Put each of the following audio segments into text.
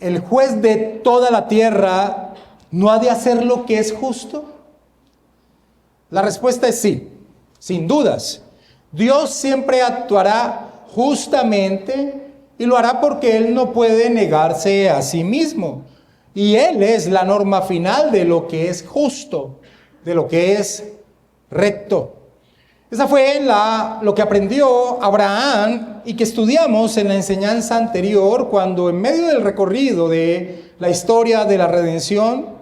el juez de toda la tierra, no ha de hacer lo que es justo? La respuesta es sí, sin dudas. Dios siempre actuará justamente y lo hará porque Él no puede negarse a sí mismo. Y Él es la norma final de lo que es justo, de lo que es recto. Esa fue lo que aprendió Abraham y que estudiamos en la enseñanza anterior cuando en medio del recorrido de la historia de la redención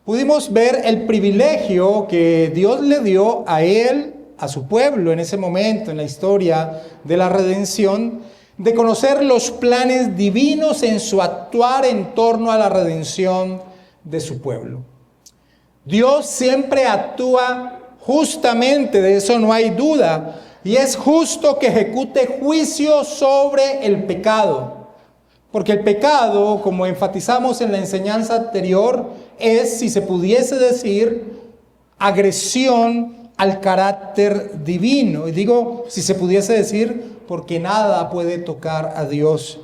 pudimos ver el privilegio que Dios le dio a él, a su pueblo en ese momento en la historia de la redención, de conocer los planes divinos en su actuar en torno a la redención de su pueblo. Dios siempre actúa justamente, de eso no hay duda, y es justo que ejecute juicio sobre el pecado. Porque el pecado, como enfatizamos en la enseñanza anterior, es, si se pudiese decir, agresión al carácter divino. Y digo, si se pudiese decir, porque nada puede tocar a Dios.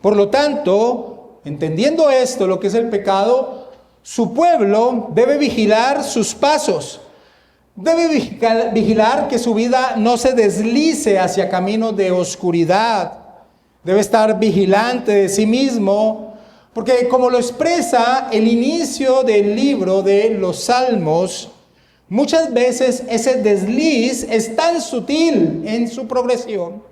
Por lo tanto, entendiendo esto, lo que es el pecado, su pueblo debe vigilar sus pasos. Debe vigilar que su vida no se deslice hacia caminos de oscuridad. Debe estar vigilante de sí mismo, porque como lo expresa el inicio del libro de los Salmos, muchas veces ese desliz es tan sutil en su progresión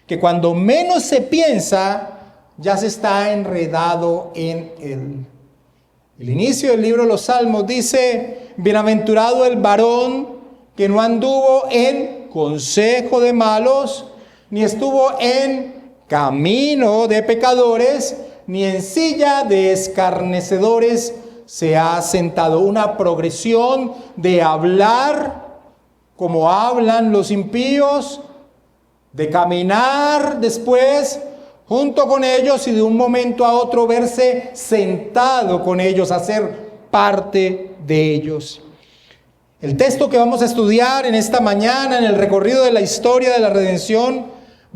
que cuando menos se piensa, ya se está enredado en él. El inicio del libro de los Salmos dice: bienaventurado el varón que no anduvo en consejo de malos, ni estuvo en camino de pecadores, ni en silla de escarnecedores se ha sentado. Una progresión de hablar como hablan los impíos, de caminar después junto con ellos y de un momento a otro verse sentado con ellos, hacer parte de ellos. El texto que vamos a estudiar en esta mañana, en el recorrido de la historia de la redención,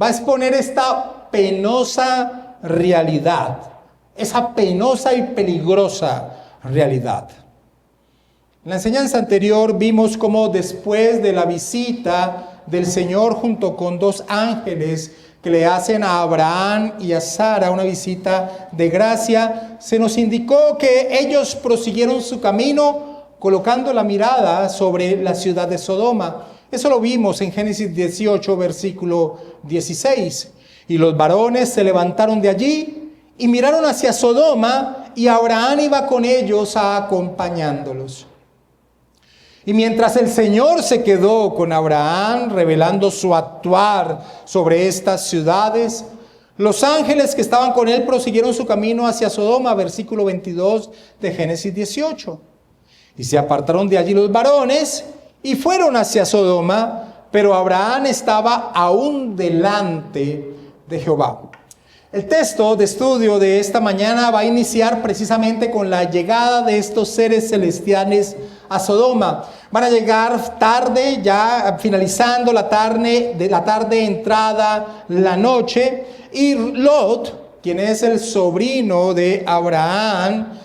va a exponer esta penosa realidad, esa penosa y peligrosa realidad. En la enseñanza anterior vimos cómo después de la visita del Señor junto con dos ángeles que le hacen a Abraham y a Sara una visita de gracia, se nos indicó que ellos prosiguieron su camino colocando la mirada sobre la ciudad de Sodoma. Eso lo vimos en Génesis 18, versículo 16. Y los varones se levantaron de allí y miraron hacia Sodoma, y Abraham iba con ellos acompañándolos. Y mientras el Señor se quedó con Abraham, revelando su actuar sobre estas ciudades, los ángeles que estaban con él prosiguieron su camino hacia Sodoma, versículo 22 de Génesis 18. Y se apartaron de allí los varones y fueron hacia Sodoma, pero Abraham estaba aún delante de Jehová. El texto de estudio de esta mañana va a iniciar precisamente con la llegada de estos seres celestiales a Sodoma. Van a llegar tarde, ya finalizando la tarde, entrada la noche, y Lot, quien es el sobrino de Abraham,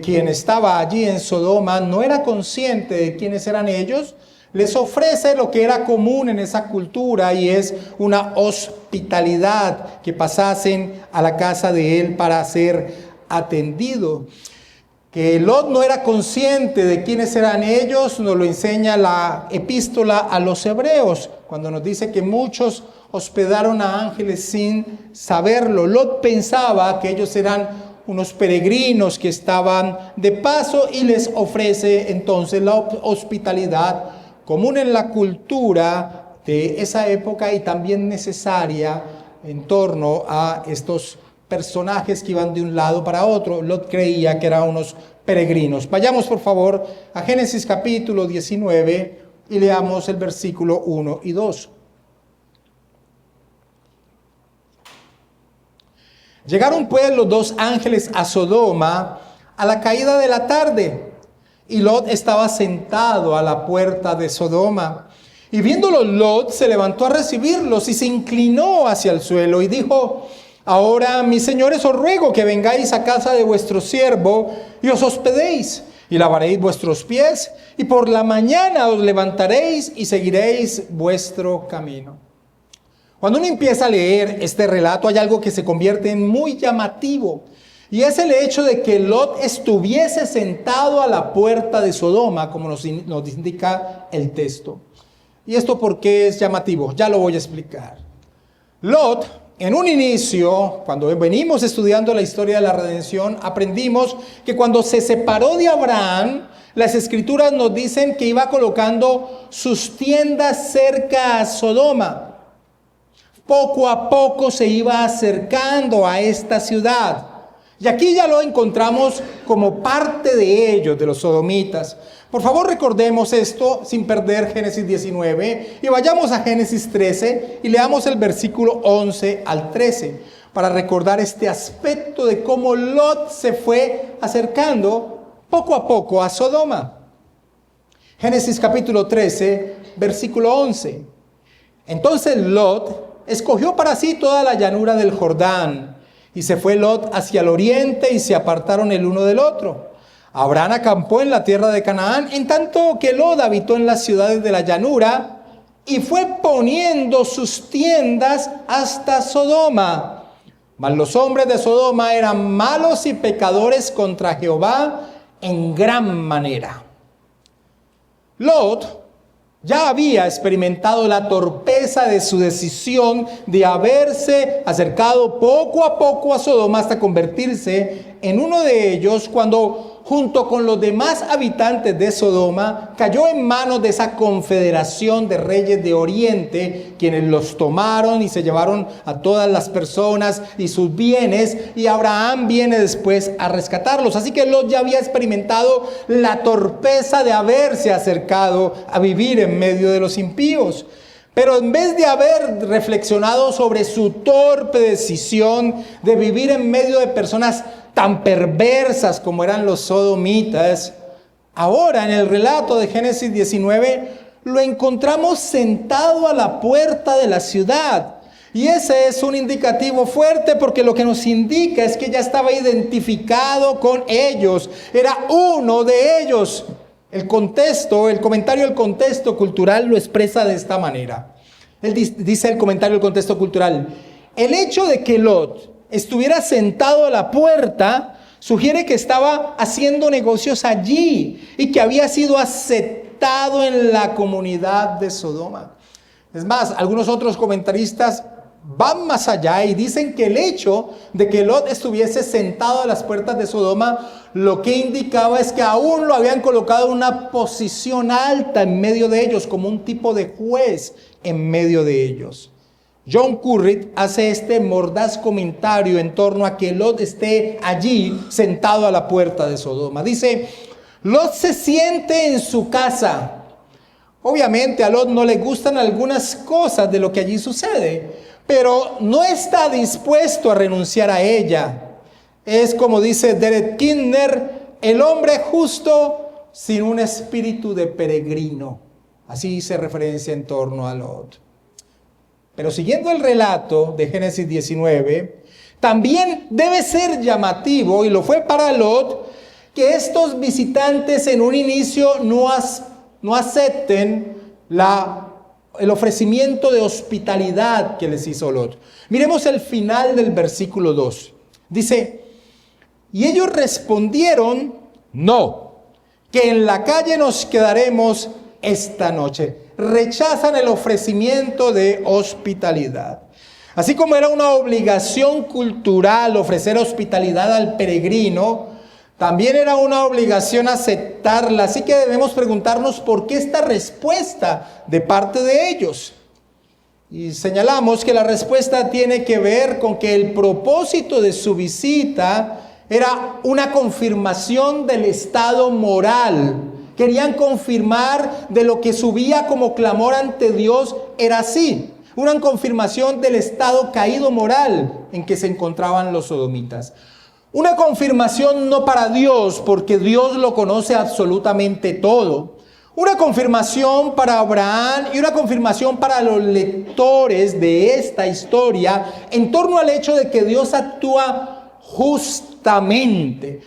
quien estaba allí en Sodoma, no era consciente de quiénes eran ellos. Les ofrece lo que era común en esa cultura, y es una hospitalidad, que pasasen a la casa de él para ser atendido. Que Lot no era consciente de quiénes eran ellos, nos lo enseña la epístola a los hebreos, cuando nos dice que muchos hospedaron a ángeles sin saberlo. Lot pensaba que ellos eran unos peregrinos que estaban de paso, y les ofrece entonces la hospitalidad común en la cultura de esa época y también necesaria en torno a estos personajes que iban de un lado para otro. Lot creía que eran unos peregrinos. Vayamos por favor a Génesis capítulo 19 y leamos el versículo 1 y 2. Llegaron pues los dos ángeles a Sodoma a la caída de la tarde, y Lot estaba sentado a la puerta de Sodoma. Y viéndolos, Lot se levantó a recibirlos y se inclinó hacia el suelo y dijo: Ahora, mis señores, os ruego que vengáis a casa de vuestro siervo y os hospedéis, y lavaréis vuestros pies, y por la mañana os levantaréis y seguiréis vuestro camino. Cuando uno empieza a leer este relato, hay algo que se convierte en muy llamativo, y es el hecho de que Lot estuviese sentado a la puerta de Sodoma, como nos indica el texto. ¿Y esto por qué es llamativo? Ya lo voy a explicar. Lot, en un inicio, cuando venimos estudiando la historia de la redención, aprendimos que cuando se separó de Abraham, las escrituras nos dicen que iba colocando sus tiendas cerca a Sodoma. Poco a poco se iba acercando a esta ciudad. Y aquí ya lo encontramos como parte de ellos, de los sodomitas. Por favor, recordemos esto sin perder Génesis 19 y vayamos a Génesis 13 y leamos el versículo 11 al 13 para recordar este aspecto de cómo Lot se fue acercando poco a poco a Sodoma. Génesis capítulo 13, versículo 11. Entonces Lot escogió para sí toda la llanura del Jordán, y se fue Lot hacia el oriente y se apartaron el uno del otro. Abraham acampó en la tierra de Canaán, en tanto que Lot habitó en las ciudades de la llanura y fue poniendo sus tiendas hasta Sodoma. Mas los hombres de Sodoma eran malos y pecadores contra Jehová en gran manera. Lot ya había experimentado la torpeza de su decisión de haberse acercado poco a poco a Sodoma hasta convertirse en uno de ellos cuando, junto con los demás habitantes de Sodoma, cayó en manos de esa confederación de reyes de Oriente, quienes los tomaron y se llevaron a todas las personas y sus bienes, y Abraham viene después a rescatarlos. Así que Lot ya había experimentado la torpeza de haberse acercado a vivir en medio de los impíos. Pero en vez de haber reflexionado sobre su torpe decisión de vivir en medio de personas tan perversas como eran los sodomitas, ahora en el relato de Génesis 19 lo encontramos sentado a la puerta de la ciudad. Y ese es un indicativo fuerte porque lo que nos indica es que ya estaba identificado con ellos, era uno de ellos. El comentario del contexto cultural lo expresa de esta manera. Él dice el comentario del contexto cultural: el hecho de que Lot estuviera sentado a la puerta sugiere que estaba haciendo negocios allí y que había sido aceptado en la comunidad de Sodoma. Es más, algunos otros comentaristas van más allá y dicen que el hecho de que Lot estuviese sentado a las puertas de Sodoma lo que indicaba es que aún lo habían colocado en una posición alta en medio de ellos, como un tipo de juez en medio de ellos. John Currit hace este mordaz comentario en torno a que Lot esté allí sentado a la puerta de Sodoma. Dice: Lot se siente en su casa. Obviamente a Lot no le gustan algunas cosas de lo que allí sucede, pero no está dispuesto a renunciar a ella. Es como dice Derek Kidner, el hombre justo sin un espíritu de peregrino. Así se referencia en torno a Lot. Pero siguiendo el relato de Génesis 19, también debe ser llamativo, y lo fue para Lot, que estos visitantes en un inicio no acepten el ofrecimiento de hospitalidad que les hizo Lot. Miremos el final del versículo 2. Dice: y ellos respondieron: no, que en la calle nos quedaremos esta noche. Rechazan el ofrecimiento de hospitalidad. Así como era una obligación cultural ofrecer hospitalidad al peregrino, también era una obligación aceptarla. Así que debemos preguntarnos por qué esta respuesta de parte de ellos. Y señalamos que la respuesta tiene que ver con que el propósito de su visita era una confirmación del estado moral. Querían confirmar de lo que subía como clamor ante Dios era así. Una confirmación del estado caído moral en que se encontraban los sodomitas. Una confirmación no para Dios, porque Dios lo conoce absolutamente todo. Una confirmación para Abraham y una confirmación para los lectores de esta historia en torno al hecho de que Dios actúa justamente,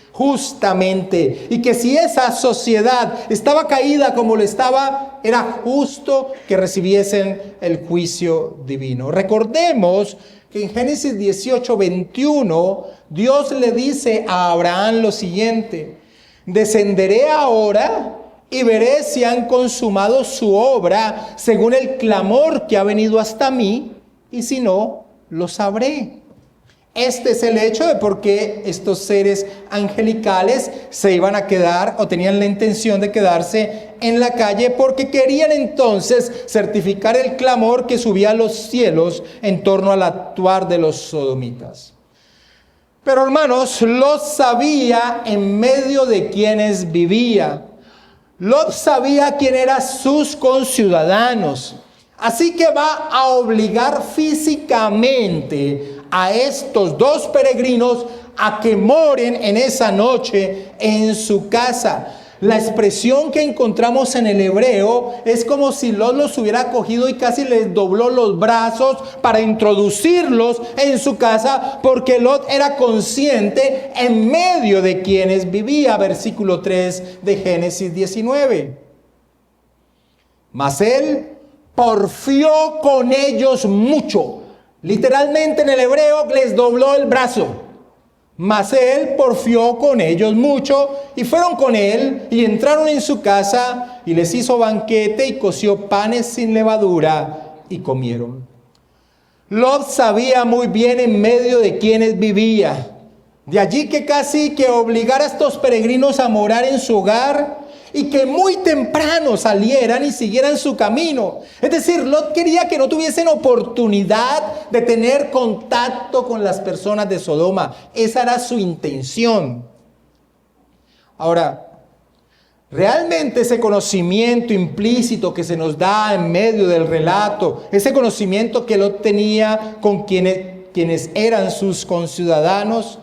y que si esa sociedad estaba caída como lo estaba, era justo que recibiesen el juicio divino. Recordemos que en Génesis 18:21 Dios le dice a Abraham lo siguiente: descenderé ahora y veré si han consumado su obra según el clamor que ha venido hasta mí, y si no, lo sabré. Este es el hecho de por qué estos seres angelicales se iban a quedar o tenían la intención de quedarse en la calle, porque querían entonces certificar el clamor que subía a los cielos en torno al actuar de los sodomitas. Pero hermanos, Lot sabía en medio de quienes vivía. Lot sabía quién eran sus conciudadanos. Así que va a obligar físicamente a estos dos peregrinos a que moren en esa noche en su casa. La expresión que encontramos en el hebreo es como si Lot los hubiera cogido y casi les dobló los brazos para introducirlos en su casa, porque Lot era consciente en medio de quienes vivía. Versículo 3 de Génesis 19. Mas él porfió con ellos mucho. Literalmente en el hebreo les dobló el brazo. Mas él porfió con ellos mucho, y fueron con él y entraron en su casa, y les hizo banquete y coció panes sin levadura y comieron. Lot sabía muy bien en medio de quienes vivía. De allí que casi que obligara a estos peregrinos a morar en su hogar y que muy temprano salieran y siguieran su camino. Es decir, Lot quería que no tuviesen oportunidad de tener contacto con las personas de Sodoma. Esa era su intención. Ahora, realmente ese conocimiento implícito que se nos da en medio del relato, ese conocimiento que Lot tenía con quienes eran sus conciudadanos,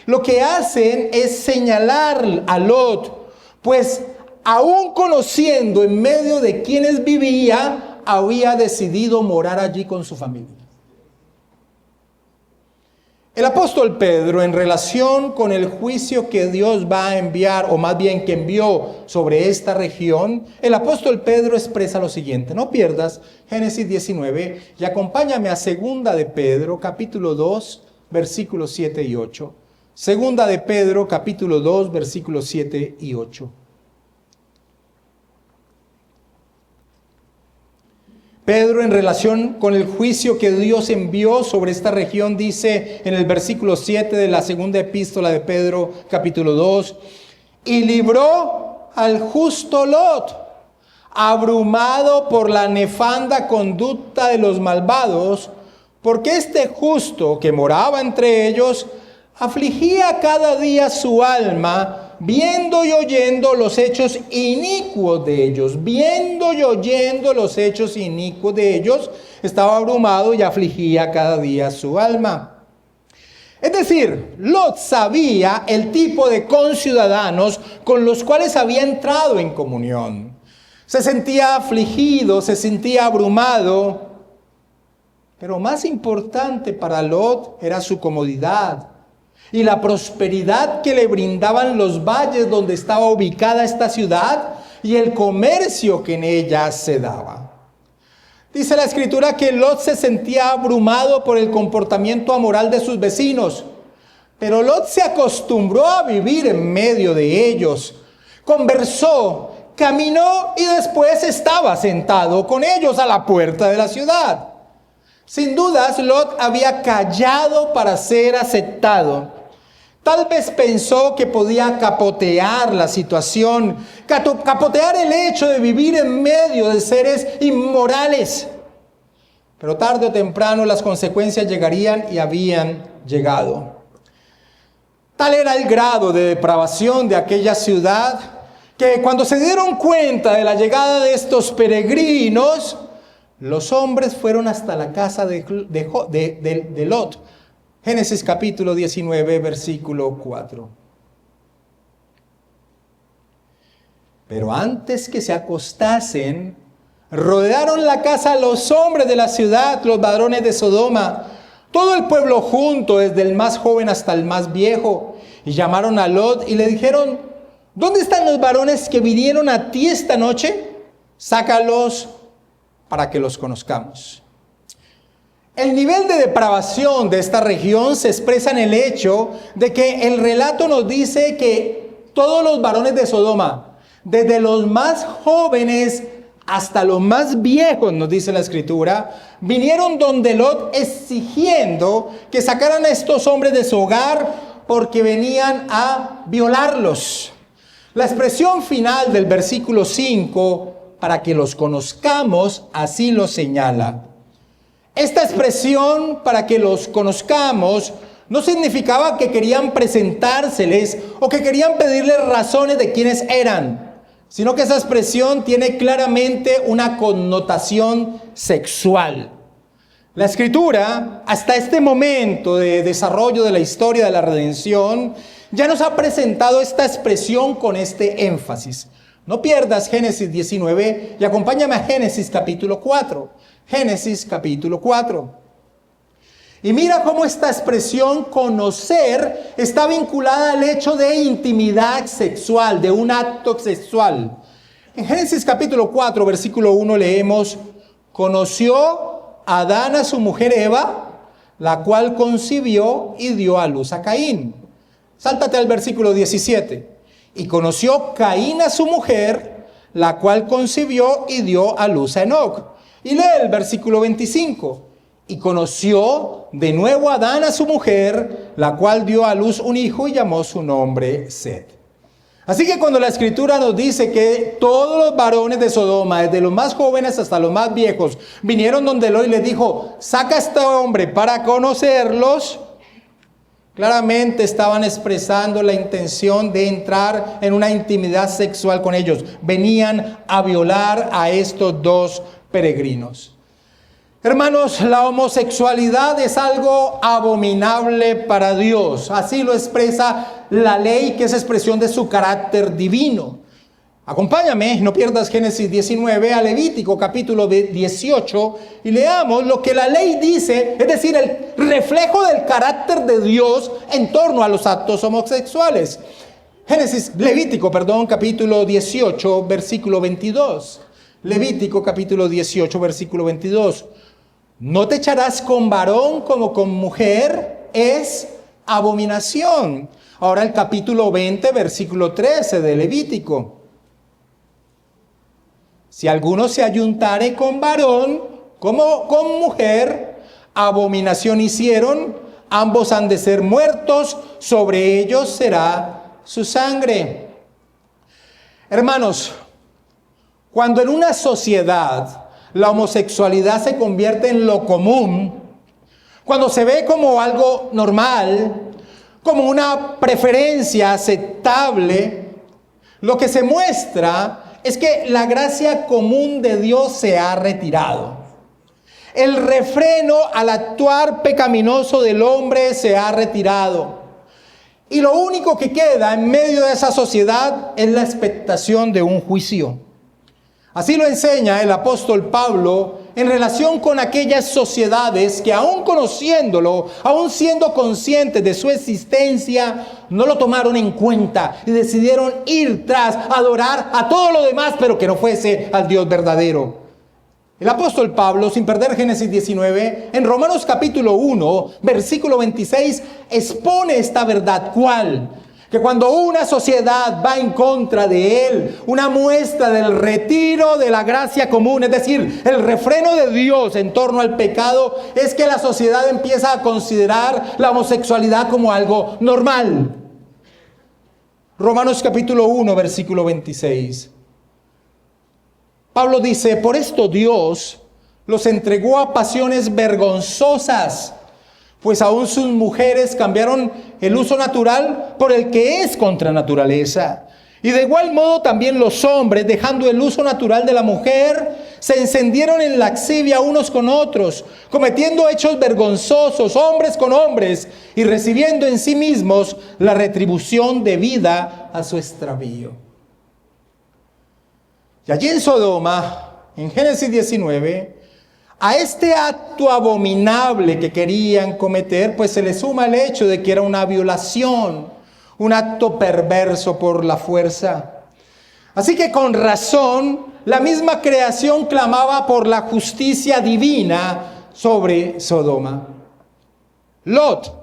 lo que hacen es señalar a Lot, pues aún conociendo en medio de quienes vivía, había decidido morar allí con su familia. El apóstol Pedro, en relación con el juicio que Dios va a enviar, o más bien que envió sobre esta región, el apóstol Pedro expresa lo siguiente. No pierdas Génesis 19 y acompáñame a Segunda de Pedro, capítulo 2, versículos 7 y 8. Segunda de Pedro, capítulo 2, versículos 7 y 8. Pedro, en relación con el juicio que Dios envió sobre esta región, dice en el versículo 7 de la segunda epístola de Pedro, capítulo 2, y libró al justo Lot, abrumado por la nefanda conducta de los malvados, porque este justo que moraba entre ellos afligía cada día su alma, viendo y oyendo los hechos inicuos de ellos. Viendo y oyendo los hechos inicuos de ellos, estaba abrumado y afligía cada día su alma. Es decir, Lot sabía el tipo de conciudadanos con los cuales había entrado en comunión. Se sentía afligido, se sentía abrumado, pero más importante para Lot era su comodidad y la prosperidad que le brindaban los valles donde estaba ubicada esta ciudad y el comercio que en ella se daba. Dice la escritura que Lot se sentía abrumado por el comportamiento amoral de sus vecinos, pero Lot se acostumbró a vivir en medio de ellos. Conversó, caminó y después estaba sentado con ellos a la puerta de la ciudad. Sin dudas, Lot había callado para ser aceptado. Tal vez pensó que podía capotear la situación, capotear el hecho de vivir en medio de seres inmorales. Pero tarde o temprano las consecuencias llegarían y habían llegado. Tal era el grado de depravación de aquella ciudad que cuando se dieron cuenta de la llegada de estos peregrinos, los hombres fueron hasta la casa de Lot. Génesis capítulo 19, versículo 4. Pero antes que se acostasen, rodearon la casa los hombres de la ciudad, los varones de Sodoma, todo el pueblo junto, desde el más joven hasta el más viejo. Y llamaron a Lot y le dijeron: ¿dónde están los varones que vinieron a ti esta noche? Sácalos para que los conozcamos. El nivel de depravación de esta región se expresa en el hecho de que el relato nos dice que todos los varones de Sodoma, desde los más jóvenes hasta los más viejos, nos dice la Escritura, vinieron donde Lot exigiendo que sacaran a estos hombres de su hogar porque venían a violarlos. La expresión final del versículo 5, para que los conozcamos, así lo señala. Esta expresión, para que los conozcamos, no significaba que querían presentárseles o que querían pedirles razones de quiénes eran, sino que esa expresión tiene claramente una connotación sexual. La Escritura, hasta este momento de desarrollo de la historia de la redención, ya nos ha presentado esta expresión con este énfasis. No pierdas Génesis 19 y acompáñame a Génesis capítulo 4. Génesis capítulo 4. Y mira cómo esta expresión conocer está vinculada al hecho de intimidad sexual, de un acto sexual. En Génesis capítulo 4, versículo 1 leemos: conoció Adán a su mujer Eva, la cual concibió y dio a luz a Caín. Sáltate al versículo 17. Y conoció Caín a su mujer, la cual concibió y dio a luz a Enoc. Y lee el versículo 25. Y conoció de nuevo Adán a su mujer, la cual dio a luz un hijo y llamó su nombre Set. Así que cuando la Escritura nos dice que todos los varones de Sodoma, desde los más jóvenes hasta los más viejos, vinieron donde Lot y les dijo: saca a este hombre para conocerlos, claramente estaban expresando la intención de entrar en una intimidad sexual con ellos. Venían a violar a estos dos peregrinos. Hermanos, la homosexualidad es algo abominable para Dios. Así lo expresa la ley, que es expresión de su carácter divino. Acompáñame, no pierdas Génesis 19 a Levítico capítulo 18 y leamos lo que la ley dice, es decir, el reflejo del carácter de Dios en torno a los actos homosexuales. Levítico capítulo 18, versículo 22. Levítico capítulo 18, versículo 22. No te echarás con varón como con mujer, es abominación. Ahora el capítulo 20, versículo 13 de Levítico. Si alguno se ayuntare con varón como con mujer, abominación hicieron, ambos han de ser muertos, sobre ellos será su sangre. Hermanos, cuando en una sociedad la homosexualidad se convierte en lo común, cuando se ve como algo normal, como una preferencia aceptable, lo que se muestra es que la gracia común de Dios se ha retirado. El refreno al actuar pecaminoso del hombre se ha retirado. Y lo único que queda en medio de esa sociedad es la expectación de un juicio. Así lo enseña el apóstol Pablo en relación con aquellas sociedades que aún conociéndolo, aún siendo conscientes de su existencia, no lo tomaron en cuenta y decidieron ir tras adorar a todo lo demás, pero que no fuese al Dios verdadero. El apóstol Pablo, sin perder Génesis 19, en Romanos capítulo 1, versículo 26, expone esta verdad. ¿Cuál? Que cuando una sociedad va en contra de él, una muestra del retiro de la gracia común, es decir, el refreno de Dios en torno al pecado, es que la sociedad empieza a considerar la homosexualidad como algo normal. Romanos capítulo 1, versículo 26. Pablo dice: por esto Dios los entregó a pasiones vergonzosas, pues aún sus mujeres cambiaron el uso natural por el que es contra naturaleza. Y de igual modo también los hombres, dejando el uso natural de la mujer, se encendieron en lascivia unos con otros, cometiendo hechos vergonzosos, hombres con hombres, y recibiendo en sí mismos la retribución debida a su extravío. Y allí en Sodoma, en Génesis 19, a este acto abominable que querían cometer, pues se le suma el hecho de que era una violación, un acto perverso por la fuerza. Así que con razón, la misma creación clamaba por la justicia divina sobre Sodoma. Lot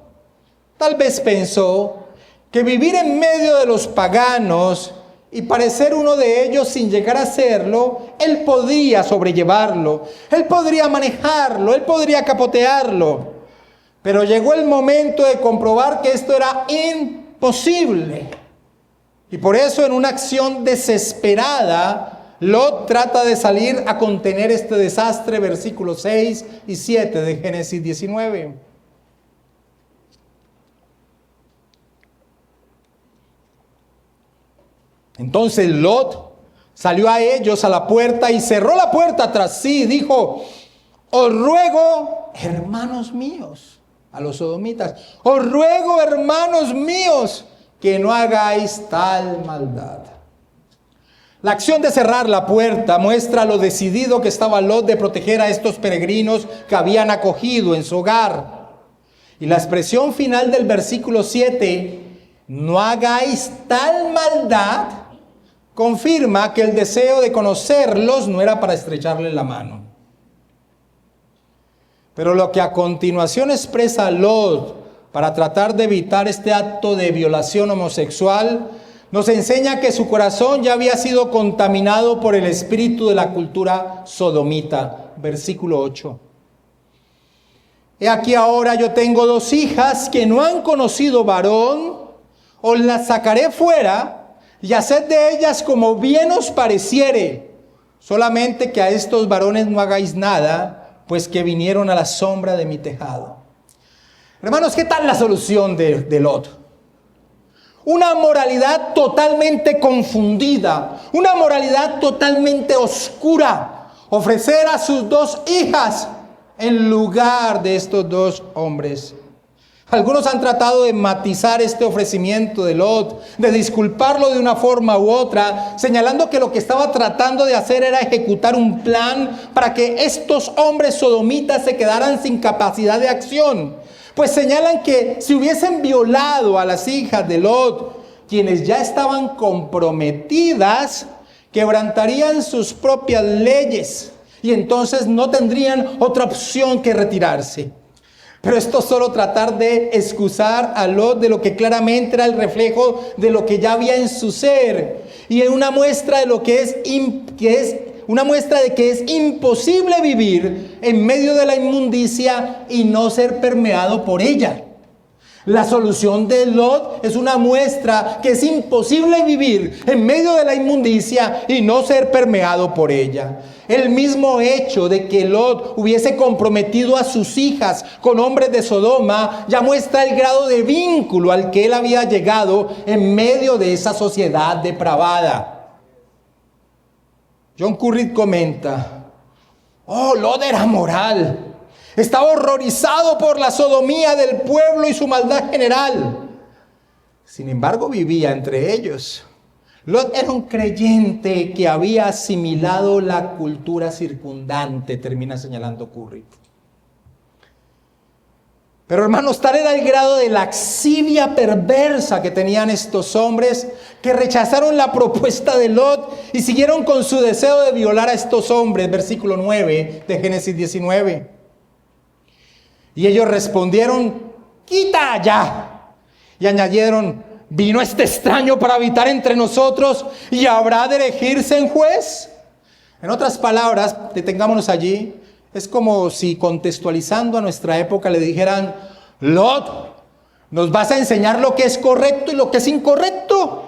tal vez pensó que vivir en medio de los paganos y parecer uno de ellos sin llegar a serlo, él podría sobrellevarlo, él podría manejarlo, él podría capotearlo. Pero llegó el momento de comprobar que esto era imposible. Y por eso, en una acción desesperada, Lot trata de salir a contener este desastre, versículos 6 y 7 de Génesis 19. Entonces Lot salió a ellos a la puerta y cerró la puerta tras sí y dijo: os ruego, hermanos míos, a los sodomitas, os ruego, hermanos míos, que no hagáis tal maldad. La acción de cerrar la puerta muestra lo decidido que estaba Lot de proteger a estos peregrinos que habían acogido en su hogar. Y la expresión final del versículo 7, no hagáis tal maldad, confirma que el deseo de conocerlos no era para estrecharles la mano. Pero lo que a continuación expresa Lot para tratar de evitar este acto de violación homosexual, nos enseña que su corazón ya había sido contaminado por el espíritu de la cultura sodomita. Versículo 8. He aquí ahora yo tengo 2 hijas que no han conocido varón, os las sacaré fuera y haced de ellas como bien os pareciere, solamente que a estos varones no hagáis nada, pues que vinieron a la sombra de mi tejado. Hermanos, ¿qué tal la solución de Lot? Una moralidad totalmente confundida, una moralidad totalmente oscura. Ofrecer a sus 2 hijas en lugar de estos 2 hombres. Algunos han tratado de matizar este ofrecimiento de Lot, de disculparlo de una forma u otra, señalando que lo que estaba tratando de hacer era ejecutar un plan para que estos hombres sodomitas se quedaran sin capacidad de acción. Pues señalan que si hubiesen violado a las hijas de Lot, quienes ya estaban comprometidas, quebrantarían sus propias leyes y entonces no tendrían otra opción que retirarse. Pero esto es solo tratar de excusar a Lot de lo que claramente era el reflejo de lo que ya había en su ser, y en una muestra de lo que es imposible vivir en medio de la inmundicia y no ser permeado por ella. La solución de Lot es una muestra que es imposible vivir en medio de la inmundicia y no ser permeado por ella. El mismo hecho de que Lot hubiese comprometido a sus hijas con hombres de Sodoma ya muestra el grado de vínculo al que él había llegado en medio de esa sociedad depravada. John Currid comenta: Lot era moral. Estaba horrorizado por la sodomía del pueblo y su maldad general. Sin embargo, vivía entre ellos. Lot era un creyente que había asimilado la cultura circundante, termina señalando Curry. Pero hermanos, tal era el grado de laxivia perversa que tenían estos hombres, que rechazaron la propuesta de Lot y siguieron con su deseo de violar a estos hombres. Versículo 9 de Génesis 19. Y ellos respondieron: quita allá. Y añadieron: ¿vino este extraño para habitar entre nosotros y habrá de elegirse en juez? En otras palabras, detengámonos allí. Es como si, contextualizando a nuestra época, le dijeran: Lot, ¿nos vas a enseñar lo que es correcto y lo que es incorrecto?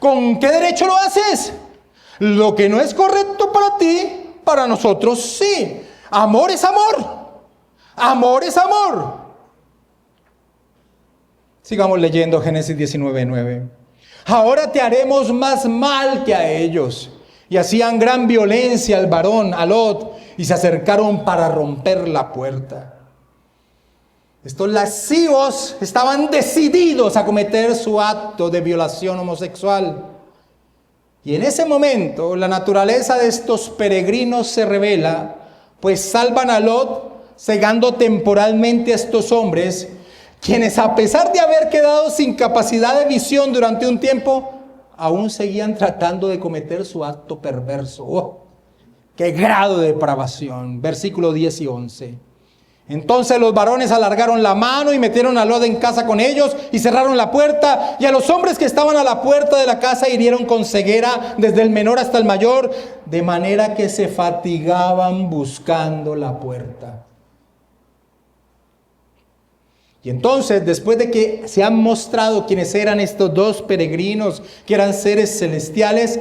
¿Con qué derecho lo haces? Lo que no es correcto para ti, para nosotros sí. Amor es amor. Amor es amor. Sigamos leyendo Génesis 19:9. Ahora te haremos más mal que a ellos. Y hacían gran violencia al varón, a Lot, y se acercaron para romper la puerta. Estos lascivos estaban decididos a cometer su acto de violación homosexual. Y en ese momento la naturaleza de estos peregrinos se revela, pues salvan a Lot, cegando temporalmente a estos hombres, quienes a pesar de haber quedado sin capacidad de visión durante un tiempo, aún seguían tratando de cometer su acto perverso. ¡Oh! ¡Qué grado de depravación! Versículos 10 y 11. Entonces los varones alargaron la mano y metieron a Lot en casa con ellos y cerraron la puerta. Y a los hombres que estaban a la puerta de la casa hirieron con ceguera desde el menor hasta el mayor, de manera que se fatigaban buscando la puerta. Y entonces, después de que se han mostrado quiénes eran estos dos peregrinos, que eran seres celestiales,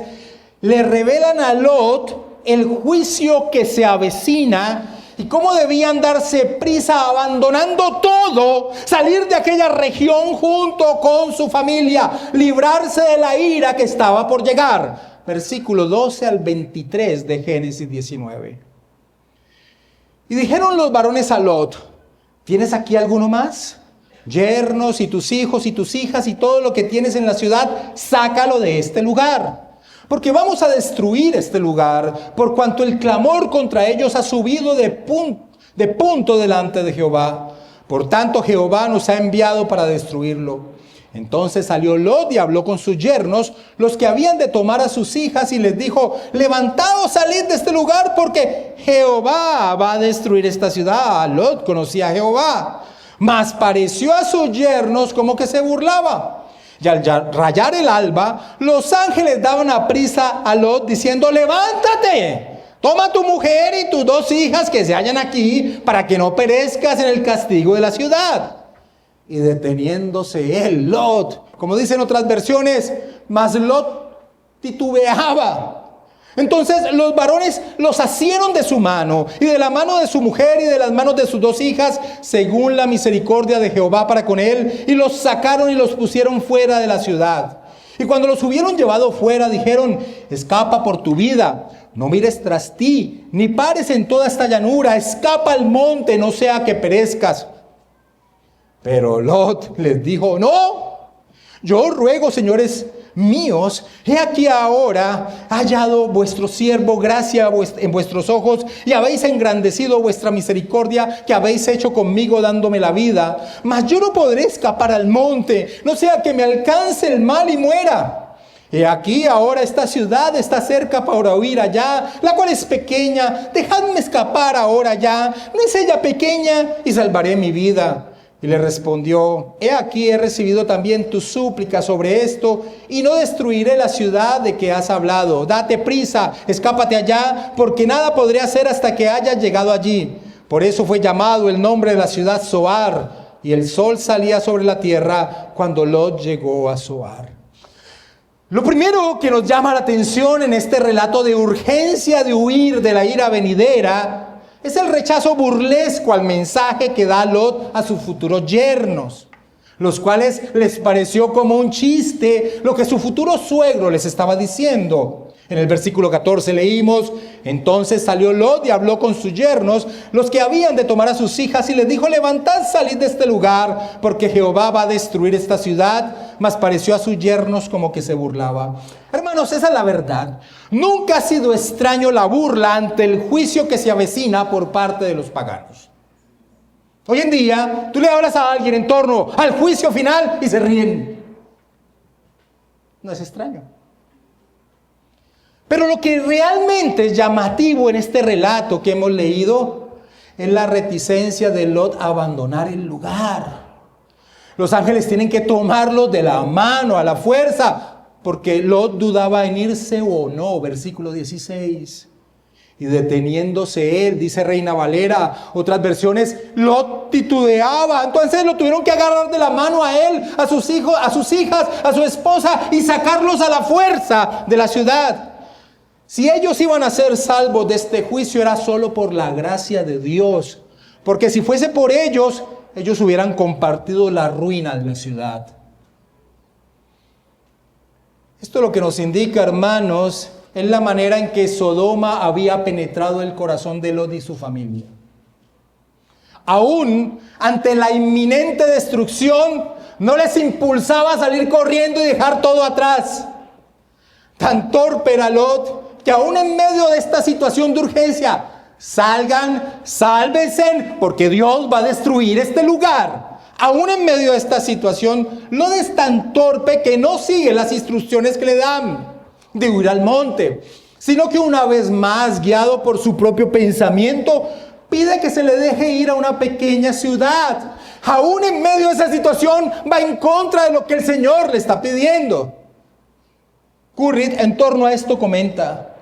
le revelan a Lot el juicio que se avecina y cómo debían darse prisa abandonando todo, salir de aquella región junto con su familia, librarse de la ira que estaba por llegar. Versículo 12 al 23 de Génesis 19. Y dijeron los varones a Lot: ¿tienes aquí alguno más? Yernos y tus hijos y tus hijas y todo lo que tienes en la ciudad, sácalo de este lugar. Porque vamos a destruir este lugar, por cuanto el clamor contra ellos ha subido de punto delante de Jehová. Por tanto, Jehová nos ha enviado para destruirlo. Entonces salió Lot y habló con sus yernos, los que habían de tomar a sus hijas, y les dijo: levantaos, salid de este lugar, porque Jehová va a destruir esta ciudad. Lot conocía a Jehová, mas pareció a sus yernos como que se burlaba. Y al rayar el alba, los ángeles daban a prisa a Lot, diciendo: levántate, toma tu mujer y tus dos hijas que se hallan aquí, para que no perezcas en el castigo de la ciudad. Y deteniéndose él, Lot, como dicen otras versiones, mas Lot titubeaba. Entonces los varones los asieron de su mano y de la mano de su mujer y de las manos de sus dos hijas, según la misericordia de Jehová para con él, y los sacaron y los pusieron fuera de la ciudad. Y cuando los hubieron llevado fuera, dijeron: escapa por tu vida, no mires tras ti, ni pares en toda esta llanura, escapa al monte, no sea que perezcas. Pero Lot les dijo: no, yo ruego, señores míos, he aquí ahora hallado vuestro siervo gracia en vuestros ojos, y habéis engrandecido vuestra misericordia que habéis hecho conmigo dándome la vida. Mas yo no podré escapar al monte, no sea que me alcance el mal y muera. He aquí ahora esta ciudad está cerca para huir allá, la cual es pequeña. Dejadme escapar ahora ya, ¿no es ella pequeña? Y salvaré mi vida. Y le respondió: he aquí he recibido también tu súplica sobre esto, y no destruiré la ciudad de que has hablado. Date prisa, escápate allá, porque nada podré hacer hasta que hayas llegado allí. Por eso fue llamado el nombre de la ciudad Zoar, y el sol salía sobre la tierra cuando Lot llegó a Zoar. Lo primero que nos llama la atención en este relato de urgencia de huir de la ira venidera es el rechazo burlesco al mensaje que da Lot a sus futuros yernos, los cuales les pareció como un chiste lo que su futuro suegro les estaba diciendo. En el versículo 14 leímos: entonces salió Lot y habló con sus yernos, los que habían de tomar a sus hijas, y les dijo: levantad, salid de este lugar, porque Jehová va a destruir esta ciudad. Mas pareció a sus yernos como que se burlaba. Hermanos, esa es la verdad. Nunca ha sido extraño la burla ante el juicio que se avecina por parte de los paganos. Hoy en día, tú le hablas a alguien en torno al juicio final y se ríen. No es extraño. Pero lo que realmente es llamativo en este relato que hemos leído es la reticencia de Lot a abandonar el lugar. Los ángeles tienen que tomarlo de la mano, a la fuerza, porque Lot dudaba en irse o no. Versículo 16. Y deteniéndose él, dice Reina Valera, otras versiones, Lot titubeaba. Entonces lo tuvieron que agarrar de la mano a él, a sus hijos, a sus hijas, a su esposa, y sacarlos a la fuerza de la ciudad. Si ellos iban a ser salvos de este juicio, era solo por la gracia de Dios. Porque si fuese por ellos, ellos hubieran compartido la ruina de la ciudad. Esto lo que nos indica, hermanos, es la manera en que Sodoma había penetrado el corazón de Lot y su familia. Aún ante la inminente destrucción, no les impulsaba a salir corriendo y dejar todo atrás. Tan torpe era Lot que aún en medio de esta situación de urgencia, salgan, sálvense, porque Dios va a destruir este lugar. Aún en medio de esta situación, Lot es tan torpe que no sigue las instrucciones que le dan de huir al monte, sino que una vez más, guiado por su propio pensamiento, pide que se le deje ir a una pequeña ciudad. Aún en medio de esa situación, va en contra de lo que el Señor le está pidiendo. Currit en torno a esto comenta: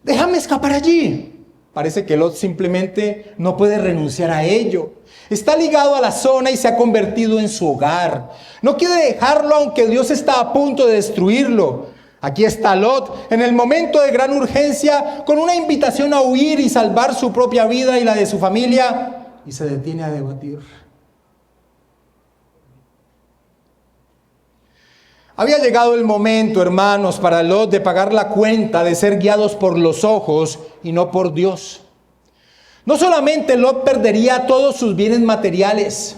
déjame escapar allí. Parece que Lot simplemente no puede renunciar a ello. Está ligado a la zona y se ha convertido en su hogar. No quiere dejarlo aunque Dios está a punto de destruirlo. Aquí está Lot en el momento de gran urgencia, con una invitación a huir y salvar su propia vida y la de su familia, y se detiene a debatir. Había llegado el momento, hermanos, para Lot de pagar la cuenta de ser guiados por los ojos y no por Dios. No solamente Lot perdería todos sus bienes materiales,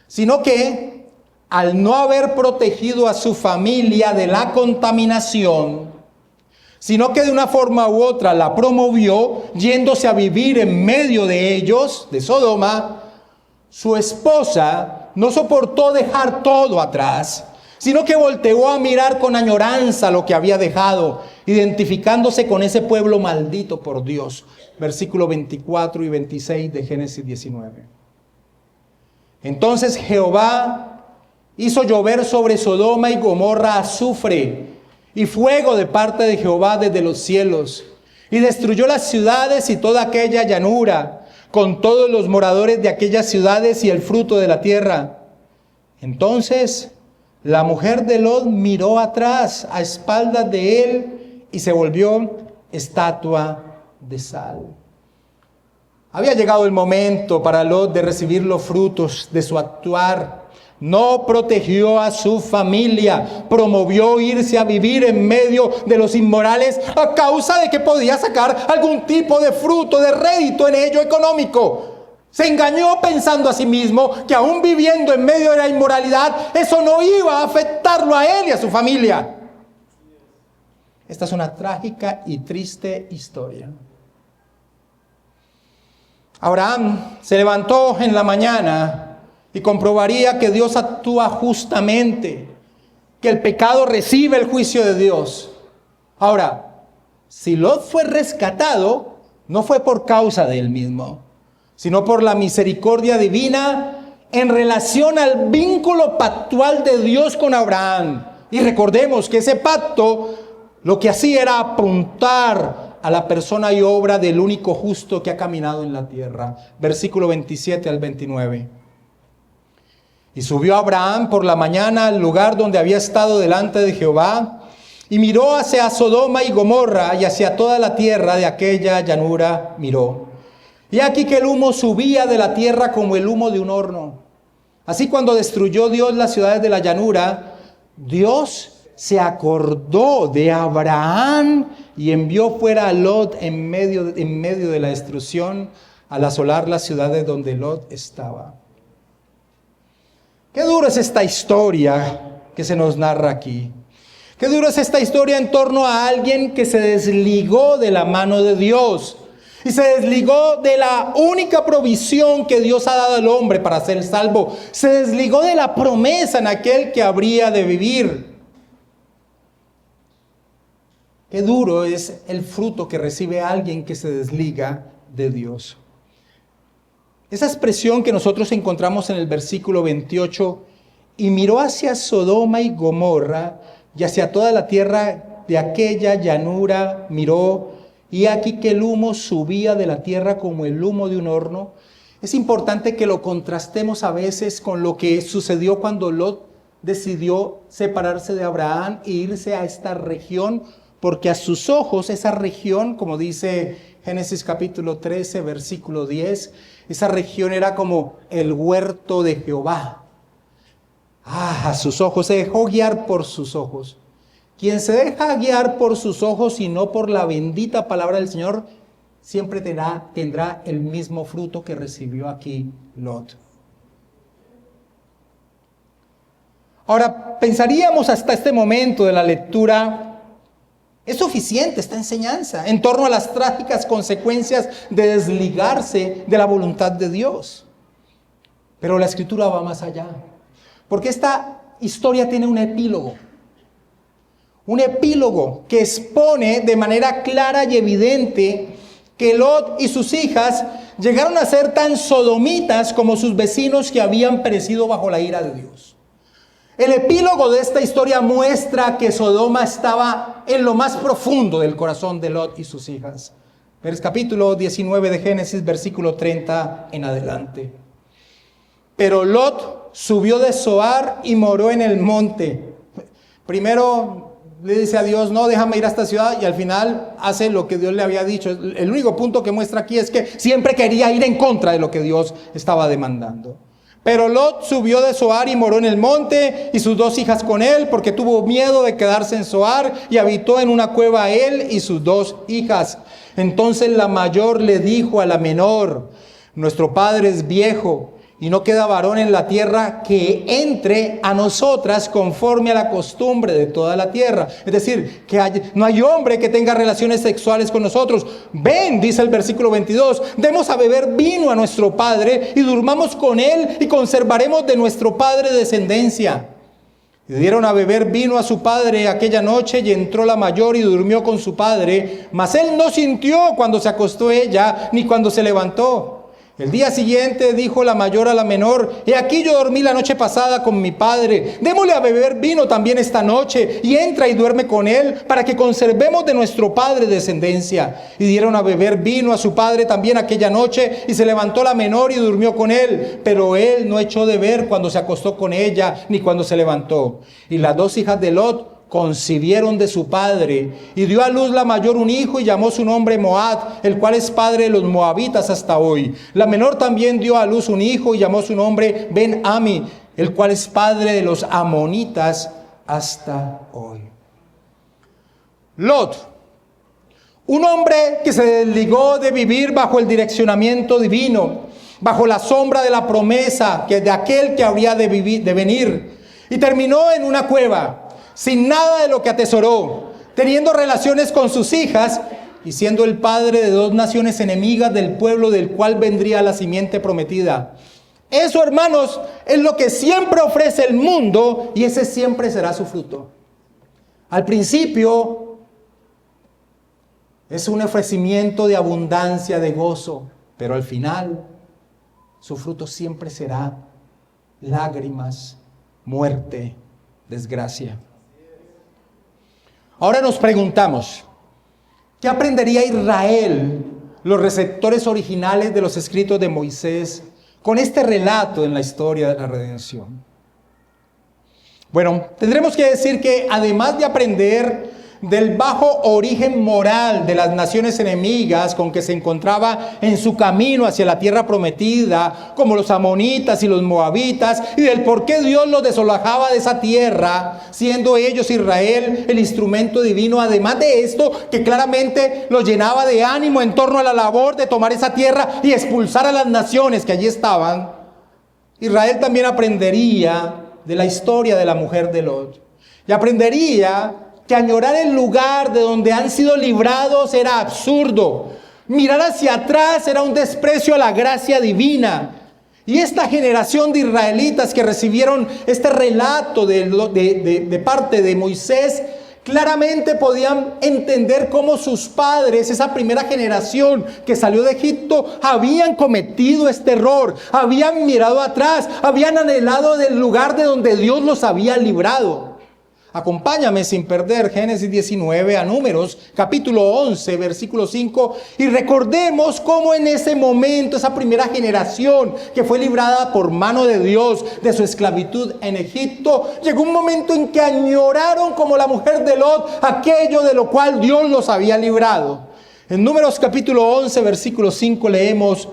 sino que al no haber protegido a su familia de la contaminación, sino que de una forma u otra la promovió, yéndose a vivir en medio de ellos, de Sodoma, su esposa no soportó dejar todo atrás, sino que volteó a mirar con añoranza lo que había dejado, identificándose con ese pueblo maldito por Dios. Versículos 24 y 26 de Génesis 19. Entonces Jehová hizo llover sobre Sodoma y Gomorra azufre y fuego de parte de Jehová desde los cielos, y destruyó las ciudades y toda aquella llanura, con todos los moradores de aquellas ciudades y el fruto de la tierra. Entonces la mujer de Lot miró atrás a espaldas de él y se volvió estatua de sal. Había llegado el momento para Lot de recibir los frutos de su actuar. No protegió a su familia, promovió irse a vivir en medio de los inmorales a causa de que podía sacar algún tipo de fruto, de rédito en ello económico. Se engañó pensando a sí mismo que aún viviendo en medio de la inmoralidad, eso no iba a afectarlo a él y a su familia. Esta es una trágica y triste historia. Abraham se levantó en la mañana y comprobaría que Dios actúa justamente, que el pecado recibe el juicio de Dios. Ahora, si Lot fue rescatado, no fue por causa de él mismo, sino por la misericordia divina en relación al vínculo pactual de Dios con Abraham. Y recordemos que ese pacto lo que hacía era apuntar a la persona y obra del único justo que ha caminado en la tierra. Versículo 27 al 29. Y subió Abraham por la mañana al lugar donde había estado delante de Jehová, y miró hacia Sodoma y Gomorra y hacia toda la tierra de aquella llanura miró. Y aquí que el humo subía de la tierra como el humo de un horno. Así cuando destruyó Dios las ciudades de la llanura, Dios se acordó de Abraham y envió fuera a Lot en medio de la destrucción al asolar las ciudades donde Lot estaba. Qué duro es esta historia que se nos narra aquí. Qué duro es esta historia en torno a alguien que se desligó de la mano de Dios. Y se desligó de la única provisión que Dios ha dado al hombre para ser salvo. Se desligó de la promesa en aquel que habría de vivir. Qué duro es el fruto que recibe alguien que se desliga de Dios. Esa expresión que nosotros encontramos en el versículo 28, y miró hacia Sodoma y Gomorra y hacia toda la tierra de aquella llanura miró, y aquí que el humo subía de la tierra como el humo de un horno. Es importante que lo contrastemos a veces con lo que sucedió cuando Lot decidió separarse de Abraham e irse a esta región, porque a sus ojos esa región, como dice Génesis capítulo 13, versículo 10, esa región era como el huerto de Jehová. A sus ojos, se dejó guiar por sus ojos. Quien se deja guiar por sus ojos y no por la bendita palabra del Señor, siempre tendrá el mismo fruto que recibió aquí Lot. Ahora, pensaríamos hasta este momento de la lectura Es suficiente esta enseñanza en torno a las trágicas consecuencias de desligarse de la voluntad de Dios. Pero la Escritura va más allá, porque esta historia tiene un epílogo. Un epílogo que expone de manera clara y evidente que Lot y sus hijas llegaron a ser tan sodomitas como sus vecinos que habían perecido bajo la ira de Dios. El epílogo de esta historia muestra que Sodoma estaba en lo más profundo del corazón de Lot y sus hijas. Es capítulo 19 de Génesis, versículo 30 en adelante. Pero Lot subió de Zoar y moró en el monte. Primero le dice a Dios, no, déjame ir a esta ciudad, y al final hace lo que Dios le había dicho. El único punto que muestra aquí es que siempre quería ir en contra de lo que Dios estaba demandando. Pero Lot subió de Zoar y moró en el monte, y sus 2 hijas con él, porque tuvo miedo de quedarse en Zoar, y habitó en una cueva él y sus 2 hijas. Entonces la mayor le dijo a la menor, nuestro padre es viejo, y no queda varón en la tierra que entre a nosotras conforme a la costumbre de toda la tierra. Es decir, que no hay hombre que tenga relaciones sexuales con nosotros. Ven, dice el versículo 22, demos a beber vino a nuestro padre y durmamos con él y conservaremos de nuestro padre descendencia. Y dieron a beber vino a su padre aquella noche, y entró la mayor y durmió con su padre, mas él no sintió cuando se acostó ella, ni cuando se levantó. El día siguiente dijo la mayor a la menor, he aquí yo dormí la noche pasada con mi padre, démosle a beber vino también esta noche, y entra y duerme con él, para que conservemos de nuestro padre descendencia. Y dieron a beber vino a su padre también aquella noche, y se levantó la menor y durmió con él, pero él no echó de ver cuando se acostó con ella, ni cuando se levantó. Y las 2 hijas de Lot concibieron de su padre, y dio a luz la mayor un hijo, y llamó su nombre Moab, el cual es padre de los moabitas hasta hoy. La menor también dio a luz un hijo, y llamó su nombre Ben-Ami, el cual es padre de los amonitas hasta hoy. Lot, un hombre que se desligó de vivir bajo el direccionamiento divino, bajo la sombra de la promesa que de aquel que habría de venir, y terminó en una cueva, sin nada de lo que atesoró, teniendo relaciones con sus hijas y siendo el padre de 2 naciones enemigas del pueblo del cual vendría la simiente prometida. Eso, hermanos, es lo que siempre ofrece el mundo, y ese siempre será su fruto. Al principio es un ofrecimiento de abundancia, de gozo, pero al final su fruto siempre será lágrimas, muerte, desgracia. Ahora nos preguntamos, ¿qué aprendería Israel, los receptores originales de los escritos de Moisés, con este relato en la historia de la redención? Bueno, tendremos que decir que además de aprender del bajo origen moral de las naciones enemigas con que se encontraba en su camino hacia la tierra prometida, como los amonitas y los moabitas, y del por qué Dios los desalojaba de esa tierra, siendo ellos, Israel, el instrumento divino. Además de esto, que claramente los llenaba de ánimo en torno a la labor de tomar esa tierra y expulsar a las naciones que allí estaban, Israel también aprendería de la historia de la mujer de Lot, y aprendería que añorar el lugar de donde han sido librados era absurdo. Mirar hacia atrás era un desprecio a la gracia divina. Y esta generación de israelitas que recibieron este relato de parte de Moisés, claramente podían entender cómo sus padres, esa primera generación que salió de Egipto, habían cometido este error, habían mirado atrás, habían anhelado del lugar de donde Dios los había librado. Acompáñame sin perder Génesis 19 a Números, capítulo 11, versículo 5, y recordemos cómo en ese momento, esa primera generación que fue librada por mano de Dios de su esclavitud en Egipto, llegó un momento en que añoraron como la mujer de Lot aquello de lo cual Dios los había librado. En Números capítulo 11, versículo 5 leemos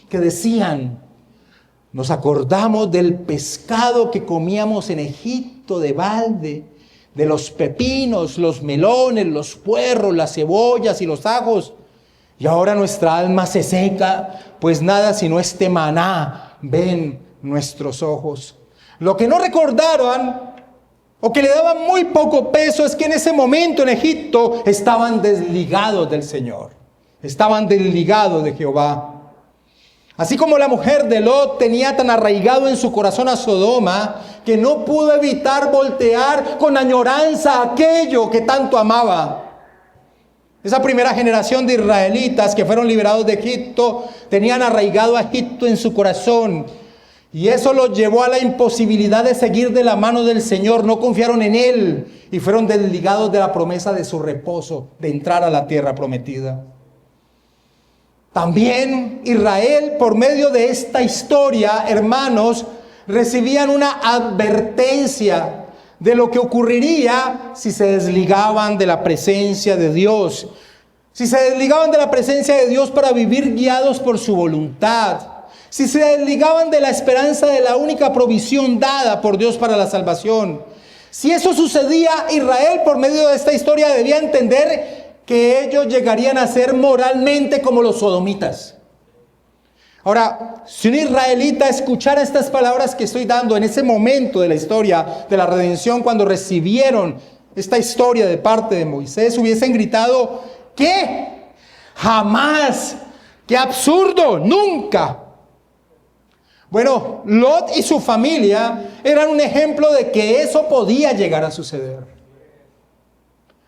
que decían: nos acordamos del pescado que comíamos en Egipto de balde, de los pepinos, los melones, los puerros, las cebollas y los ajos. Y ahora nuestra alma se seca, pues nada sino este maná ven nuestros ojos. Lo que no recordaron o que le daban muy poco peso, es que en ese momento en Egipto estaban desligados del Señor, estaban desligados de Jehová. Así como la mujer de Lot tenía tan arraigado en su corazón a Sodoma, que no pudo evitar voltear con añoranza aquello que tanto amaba. Esa primera generación de israelitas que fueron liberados de Egipto, tenían arraigado a Egipto en su corazón. Y eso los llevó a la imposibilidad de seguir de la mano del Señor. No confiaron en Él y fueron desligados de la promesa de su reposo, de entrar a la tierra prometida. También Israel, por medio de esta historia, hermanos, recibían una advertencia de lo que ocurriría si se desligaban de la presencia de Dios. Si se desligaban de la presencia de Dios para vivir guiados por su voluntad. Si se desligaban de la esperanza de la única provisión dada por Dios para la salvación. Si eso sucedía, Israel, por medio de esta historia, debía entender que ellos llegarían a ser moralmente como los sodomitas. Ahora, si un israelita escuchara estas palabras que estoy dando en ese momento de la historia de la redención, cuando recibieron esta historia de parte de Moisés, hubiesen gritado: ¿qué? Jamás, qué absurdo, nunca. Bueno, Lot y su familia eran un ejemplo de que eso podía llegar a suceder.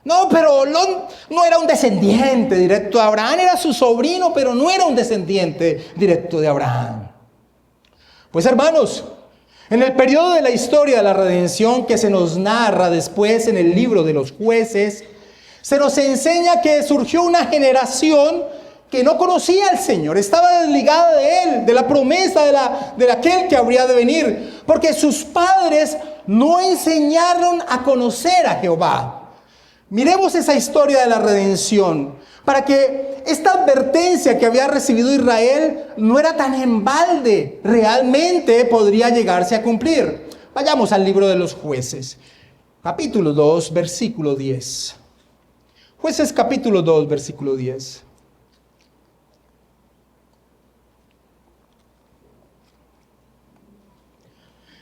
No, pero Lot no era un descendiente directo de Abraham, era su sobrino, pero no era un descendiente directo de Abraham. Pues hermanos, en el periodo de la historia de la redención que se nos narra después en el libro de los Jueces, se nos enseña que surgió una generación que no conocía al Señor, estaba desligada de Él, de la promesa de aquel que habría de venir, porque sus padres no enseñaron a conocer a Jehová. Miremos esa historia de la redención, para que esta advertencia que había recibido Israel no era tan en balde, realmente podría llegarse a cumplir. Vayamos al libro de los Jueces, capítulo 2, versículo 10. Jueces capítulo 2, versículo 10.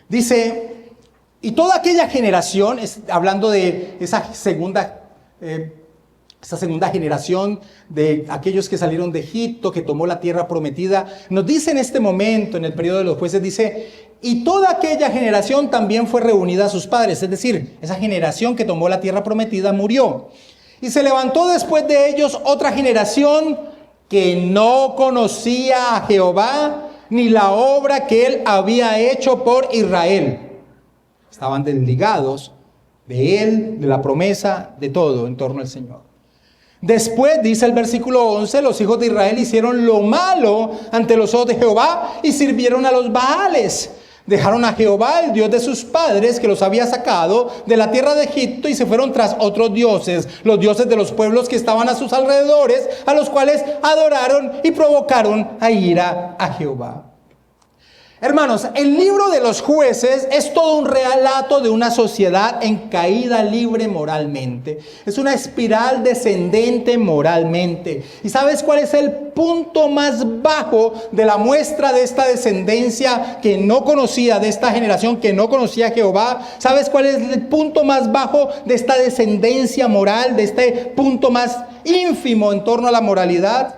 Dice: y toda aquella generación, hablando de esa segunda generación de aquellos que salieron de Egipto, que tomó la tierra prometida, nos dice en este momento, en el periodo de los Jueces, dice: y toda aquella generación también fue reunida a sus padres. Es decir, esa generación que tomó la tierra prometida murió. Y se levantó después de ellos otra generación que no conocía a Jehová, ni la obra que Él había hecho por Israel. Estaban desligados de Él, de la promesa, de todo en torno al Señor. Después, dice el versículo 11, los hijos de Israel hicieron lo malo ante los ojos de Jehová y sirvieron a los Baales. Dejaron a Jehová, el Dios de sus padres, que los había sacado de la tierra de Egipto, y se fueron tras otros dioses, los dioses de los pueblos que estaban a sus alrededores, a los cuales adoraron y provocaron a ira a Jehová. Hermanos, el libro de los Jueces es todo un relato de una sociedad en caída libre moralmente. Es una espiral descendente moralmente. ¿Y sabes cuál es el punto más bajo de la muestra de esta descendencia que no conocía, de esta generación que no conocía a Jehová? ¿Sabes cuál es el punto más bajo de esta descendencia moral, de este punto más ínfimo en torno a la moralidad?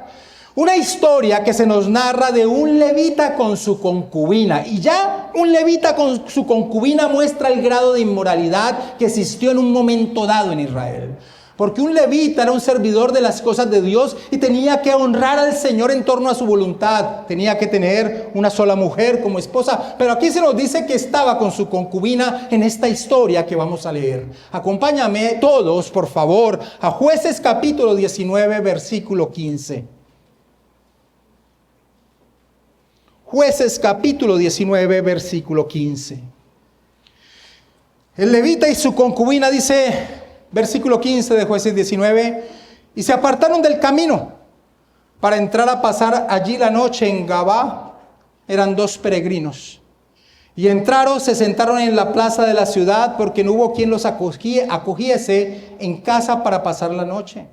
Una historia que se nos narra de un levita con su concubina. Y ya un levita con su concubina muestra el grado de inmoralidad que existió en un momento dado en Israel. Porque un levita era un servidor de las cosas de Dios y tenía que honrar al Señor en torno a su voluntad. Tenía que tener una sola mujer como esposa. Pero aquí se nos dice que estaba con su concubina en esta historia que vamos a leer. Acompáñame todos, por favor, a Jueces capítulo 19, versículo 15. Jueces capítulo 19, versículo 15. El levita y su concubina, dice, versículo 15 de Jueces 19, y se apartaron del camino para entrar a pasar allí la noche en Gabá. Eran dos peregrinos. Y entraron, se sentaron en la plaza de la ciudad, porque no hubo quien los acogiese en casa para pasar la noche.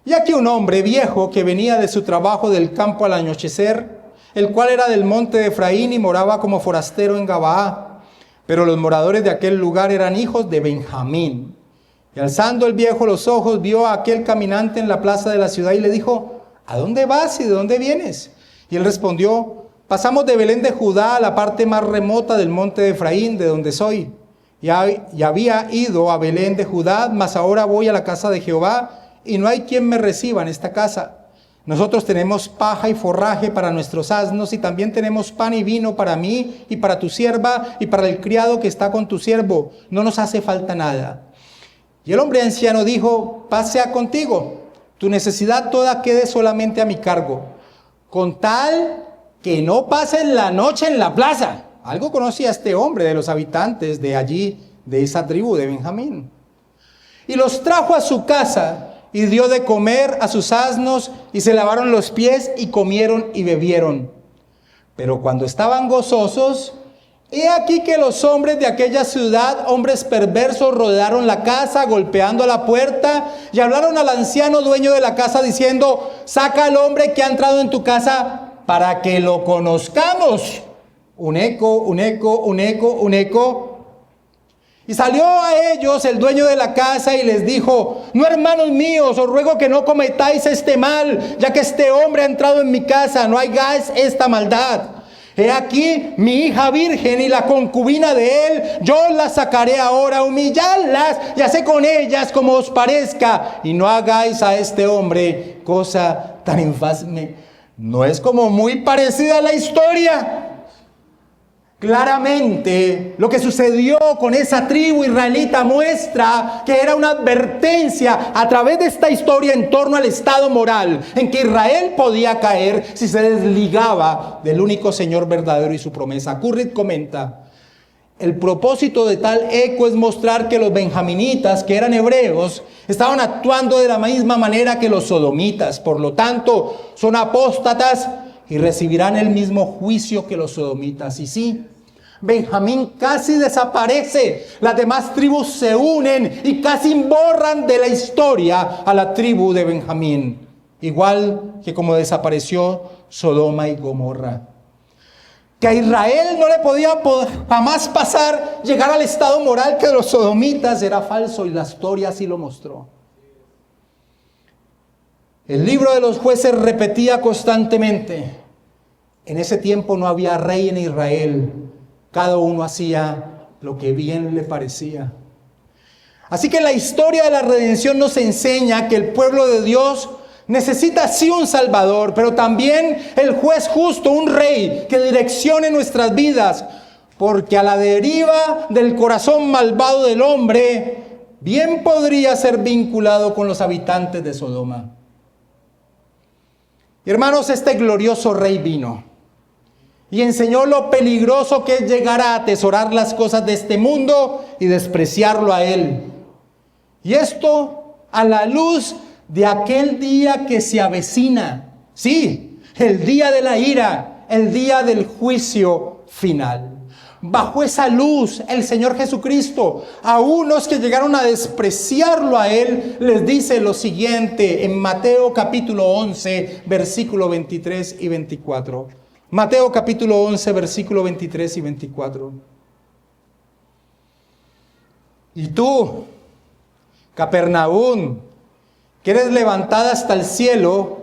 Y aquí un hombre viejo que venía de su trabajo del campo al anochecer, el cual era del monte de Efraín y moraba como forastero en Gabaa, Pero los moradores de aquel lugar eran hijos de Benjamín. Y alzando el viejo los ojos, vio a aquel caminante en la plaza de la ciudad y le dijo: ¿a dónde vas y de dónde vienes? Y él respondió: pasamos de Belén de Judá a la parte más remota del monte de Efraín, de donde soy. Y había ido a Belén de Judá, mas ahora voy a la casa de Jehová, y no hay quien me reciba en esta casa. Nosotros tenemos paja y forraje para nuestros asnos, y también tenemos pan y vino para mí y para tu sierva y para el criado que está con tu siervo. No nos hace falta nada. Y el hombre anciano dijo: paz sea contigo, tu necesidad toda quede solamente a mi cargo, con tal que no pasen la noche en la plaza. Algo conocía este hombre de los habitantes de allí, de esa tribu de Benjamín. Y los trajo a su casa y dio de comer a sus asnos, y se lavaron los pies y comieron y bebieron. Pero cuando estaban gozosos, he aquí que los hombres de aquella ciudad, hombres perversos, rodearon la casa, golpeando a la puerta, y hablaron al anciano dueño de la casa diciendo: saca al hombre que ha entrado en tu casa para que lo conozcamos. Un eco, un eco, un eco, un eco. Y salió a ellos el dueño de la casa y les dijo: no, hermanos míos, os ruego que no cometáis este mal, ya que este hombre ha entrado en mi casa, no hagáis esta maldad. He aquí mi hija virgen y la concubina de él, yo las sacaré ahora, humilladlas y haced con ellas como os parezca, y no hagáis a este hombre cosa tan infame. ¿No es como muy parecida a la historia? Claramente, lo que sucedió con esa tribu israelita muestra que era una advertencia a través de esta historia en torno al estado moral en que Israel podía caer si se desligaba del único Señor verdadero y su promesa. Currit comenta: el propósito de tal eco es mostrar que los benjaminitas, que eran hebreos, estaban actuando de la misma manera que los sodomitas. Por lo tanto, son apóstatas y recibirán el mismo juicio que los sodomitas. Y sí, Benjamín casi desaparece. Las demás tribus se unen y casi borran de la historia a la tribu de Benjamín. Igual que como desapareció Sodoma y Gomorra. Que a Israel no le podía jamás pasar llegar al estado moral que los sodomitas era falso, y la historia así lo mostró. El libro de los Jueces repetía constantemente: en ese tiempo no había rey en Israel, cada uno hacía lo que bien le parecía. Así que la historia de la redención nos enseña que el pueblo de Dios necesita sí un Salvador, pero también el juez justo, un rey que direccione nuestras vidas, porque a la deriva del corazón malvado del hombre bien podría ser vinculado con los habitantes de Sodoma. Y hermanos, este glorioso rey vino y enseñó lo peligroso que es llegar a atesorar las cosas de este mundo y despreciarlo a él. Y esto a la luz de aquel día que se avecina. Sí, el día de la ira, el día del juicio final. Bajo esa luz, el Señor Jesucristo, a unos que llegaron a despreciarlo a Él, les dice lo siguiente en Mateo capítulo 11, versículo 23 y 24. Mateo capítulo 11, versículo 23 y 24. Y tú, Capernaum, que eres levantada hasta el cielo,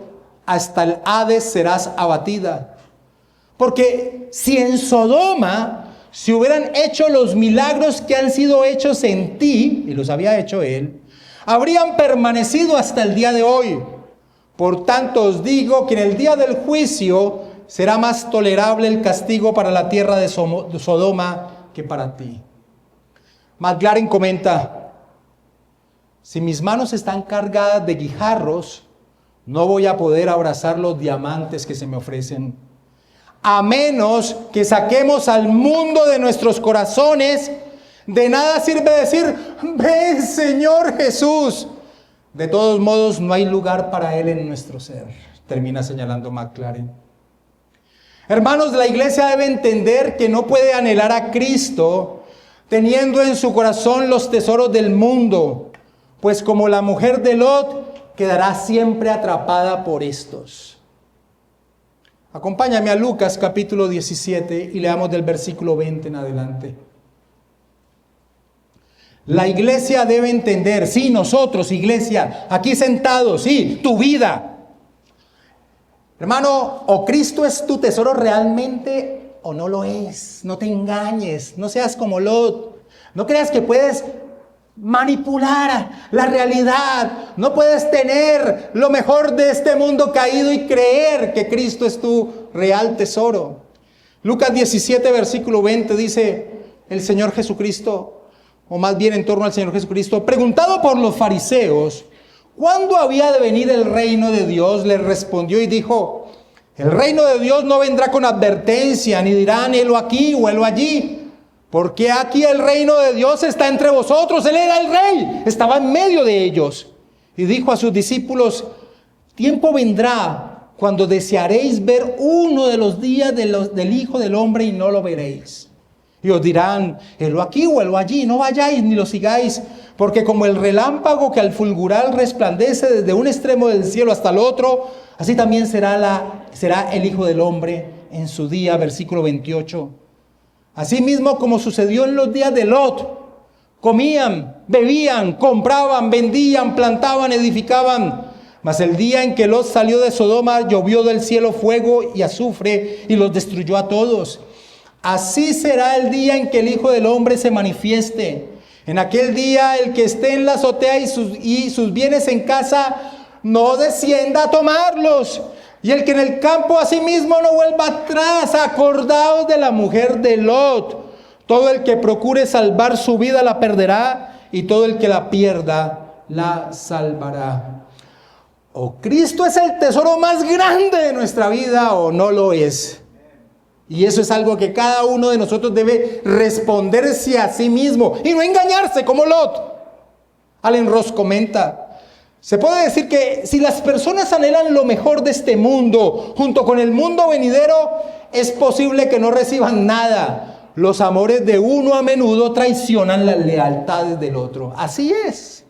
hasta el Hades serás abatida. Porque si en Sodoma se hubieran hecho los milagros que han sido hechos en ti, y los había hecho Él, habrían permanecido hasta el día de hoy. Por tanto os digo que en el día del juicio será más tolerable el castigo para la tierra de Sodoma que para ti. McLaren comenta: si mis manos están cargadas de guijarros, no voy a poder abrazar los diamantes que se me ofrecen. A menos que saquemos al mundo de nuestros corazones, de nada sirve decir: ven, Señor Jesús. De todos modos, no hay lugar para Él en nuestro ser. Termina señalando McLaren. Hermanos, la iglesia debe entender que no puede anhelar a Cristo teniendo en su corazón los tesoros del mundo, pues como la mujer de Lot, quedará siempre atrapada por estos. Acompáñame a Lucas capítulo 17 y leamos del versículo 20 en adelante. La iglesia debe entender, sí, nosotros, iglesia, aquí sentados, sí, tu vida. Hermano, o Cristo es tu tesoro realmente o no lo es. No te engañes, no seas como Lot. No creas que puedes manipular la realidad. No puedes tener lo mejor de este mundo caído y creer que Cristo es tu real tesoro. Lucas 17, versículo 20 dice el Señor Jesucristo, o más bien en torno al Señor Jesucristo, preguntado por los fariseos, ¿cuándo había de venir el reino de Dios? Le respondió y dijo, el reino de Dios no vendrá con advertencia, ni dirán, helo aquí o helo allí, porque aquí el reino de Dios está entre vosotros. Él era el rey, estaba en medio de ellos. Y dijo a sus discípulos, tiempo vendrá cuando desearéis ver uno de los días del Hijo del Hombre y no lo veréis. Y os dirán, helo aquí o helo allí, no vayáis ni lo sigáis, porque como el relámpago que al fulgurar resplandece desde un extremo del cielo hasta el otro, así también será el Hijo del Hombre en su día. Versículo 28. Asimismo como sucedió en los días de Lot, comían, bebían, compraban, vendían, plantaban, edificaban. Mas el día en que Lot salió de Sodoma, llovió del cielo fuego y azufre y los destruyó a todos. Así será el día en que el Hijo del Hombre se manifieste. En aquel día el que esté en la azotea y sus bienes en casa, no descienda a tomarlos. Y el que en el campo asimismo no vuelva atrás. Acordaos de la mujer de Lot. Todo el que procure salvar su vida la perderá, y todo el que la pierda la salvará. O Cristo es el tesoro más grande de nuestra vida o no lo es. Y eso es algo que cada uno de nosotros debe responderse a sí mismo y no engañarse como Lot. Allen Ross comenta, se puede decir que si las personas anhelan lo mejor de este mundo junto con el mundo venidero, es posible que no reciban nada. Los amores de uno a menudo traicionan las lealtades del otro. Así es.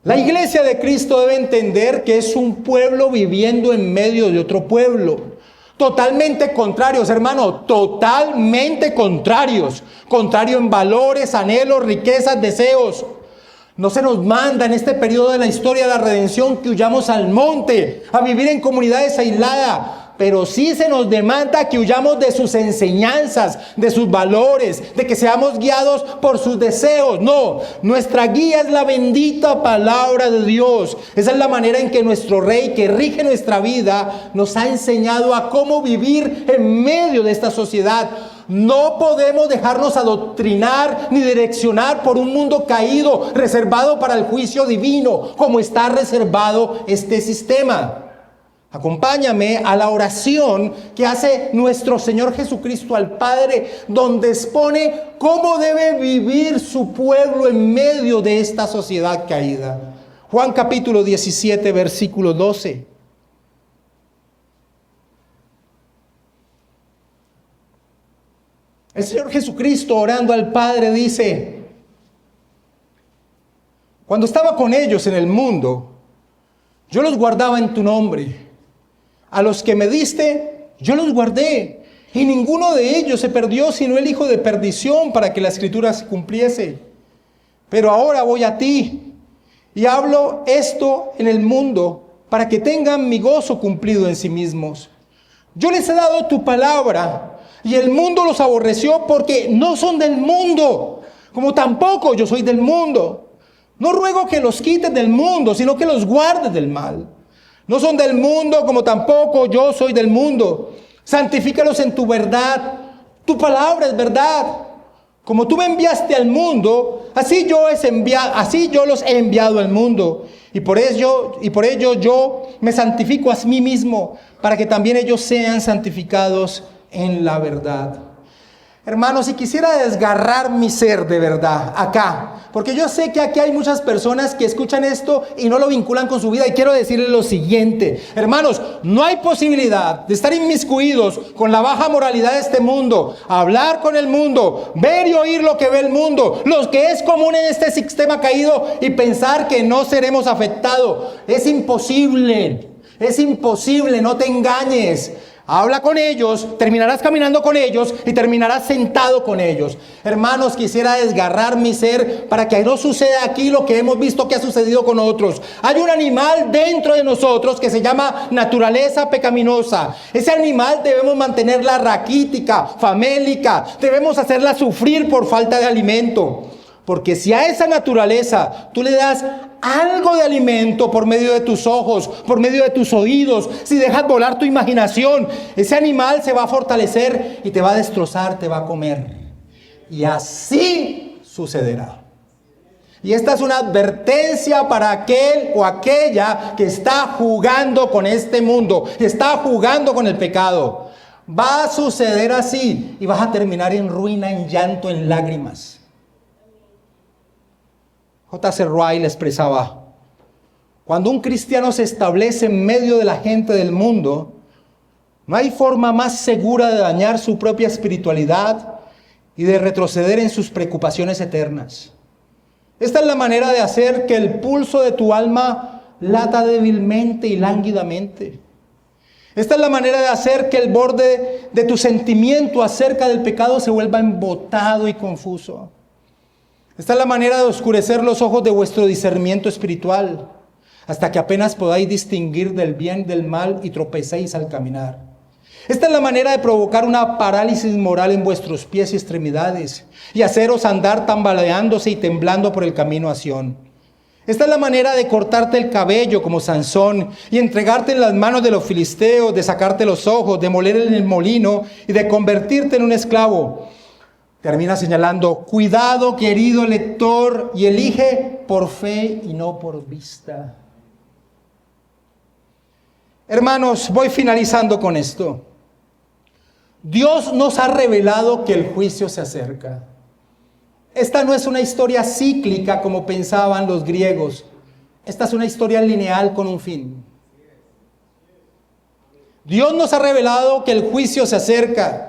La iglesia de Cristo debe entender que es un pueblo viviendo en medio de otro pueblo. Totalmente contrarios, hermano, totalmente contrarios. Contrario en valores, anhelos, riquezas, deseos. No se nos manda en este periodo de la historia de la redención que huyamos al monte, a vivir en comunidades aisladas. Pero sí se nos demanda que huyamos de sus enseñanzas, de sus valores, de que seamos guiados por sus deseos. No, nuestra guía es la bendita palabra de Dios. Esa es la manera en que nuestro Rey, que rige nuestra vida, nos ha enseñado a cómo vivir en medio de esta sociedad. No podemos dejarnos adoctrinar ni direccionar por un mundo caído, reservado para el juicio divino, como está reservado este sistema. Acompáñame a la oración que hace nuestro Señor Jesucristo al Padre, donde expone cómo debe vivir su pueblo en medio de esta sociedad caída. Juan capítulo 17, versículo 12. El Señor Jesucristo, orando al Padre, dice, cuando estaba con ellos en el mundo, yo los guardaba en tu nombre. A los que me diste, yo los guardé, y ninguno de ellos se perdió, sino el hijo de perdición, para que la escritura se cumpliese. Pero ahora voy a ti, y hablo esto en el mundo, para que tengan mi gozo cumplido en sí mismos. Yo les he dado tu palabra, y el mundo los aborreció, porque no son del mundo, como tampoco yo soy del mundo. No ruego que los quites del mundo, sino que los guardes del mal. No son del mundo, como tampoco yo soy del mundo. Santifícalos en tu verdad. Tu palabra es verdad. Como tú me enviaste al mundo, así yo los he enviado al mundo. Y por ello yo me santifico a mí mismo, para que también ellos sean santificados en la verdad. Hermanos, si quisiera desgarrar mi ser de verdad acá, porque yo sé que aquí hay muchas personas que escuchan esto y no lo vinculan con su vida, y quiero decirles lo siguiente, hermanos, no hay posibilidad de estar inmiscuidos con la baja moralidad de este mundo, hablar con el mundo, ver y oír lo que ve el mundo, lo que es común en este sistema caído, y pensar que no seremos afectados. Es imposible, no te engañes. Habla con ellos, terminarás caminando con ellos y terminarás sentado con ellos. Hermanos, quisiera desgarrar mi ser para que no suceda aquí lo que hemos visto que ha sucedido con otros. Hay un animal dentro de nosotros que se llama naturaleza pecaminosa. Ese animal debemos mantenerla raquítica, famélica. Debemos hacerla sufrir por falta de alimento. Porque si a esa naturaleza tú le das algo de alimento por medio de tus ojos, por medio de tus oídos, si dejas volar tu imaginación, ese animal se va a fortalecer y te va a destrozar, te va a comer. Y así sucederá. Y esta es una advertencia para aquel o aquella que está jugando con este mundo, que está jugando con el pecado. Va a suceder así y vas a terminar en ruina, en llanto, en lágrimas. J.C. Ryle expresaba: cuando un cristiano se establece en medio de la gente del mundo, no hay forma más segura de dañar su propia espiritualidad y de retroceder en sus preocupaciones eternas. Esta es la manera de hacer que el pulso de tu alma lata débilmente y lánguidamente. Esta es la manera de hacer que el borde de tu sentimiento acerca del pecado se vuelva embotado y confuso. Esta es la manera de oscurecer los ojos de vuestro discernimiento espiritual, hasta que apenas podáis distinguir del bien y del mal y tropecéis al caminar. Esta es la manera de provocar una parálisis moral en vuestros pies y extremidades, y haceros andar tambaleándose y temblando por el camino a Sión. Esta es la manera de cortarte el cabello como Sansón, y entregarte en las manos de los filisteos, de sacarte los ojos, de moler en el molino, y de convertirte en un esclavo. Termina señalando: cuidado, querido lector, y elige por fe y no por vista. Hermanos, voy finalizando con esto. Dios nos ha revelado que el juicio se acerca. Esta no es una historia cíclica como pensaban los griegos. Esta es una historia lineal con un fin. Dios nos ha revelado que el juicio se acerca.